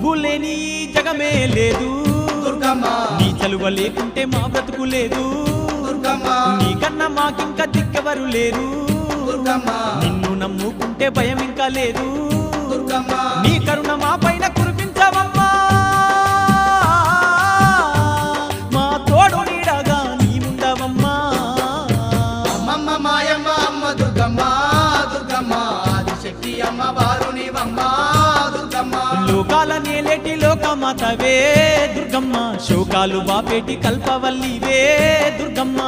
నువ్వు లేని ఈ జగమే లేదు దుర్గమ్మ నీ చలువ లేకుంటే మా బ్రతుకు లేదు దుర్గమ్మ నీకన్నా మాకింకా దిక్కెవరు లేరు దుర్గమ్మ నిన్ను నమ్ముకుంటే భయం ఇంకా లేదు దుర్గమ్మ నీ కరుణ మా పైన కురిపించవమ్మా మా తోడు నీడగా నీ ఉండవమ్మా అమ్మమ్మ మాయమ్మ అమ్మ దుర్గమ్మ దుర్గమ్మ ఆదిశక్తి అమ్మ వారునివమ్మ దుర్గమ్మ లోకాల నేలేటి లోకమాతవే దుర్గమ్మ శోకాలు బాపేటి కల్పవల్లివే దుర్గమ్మ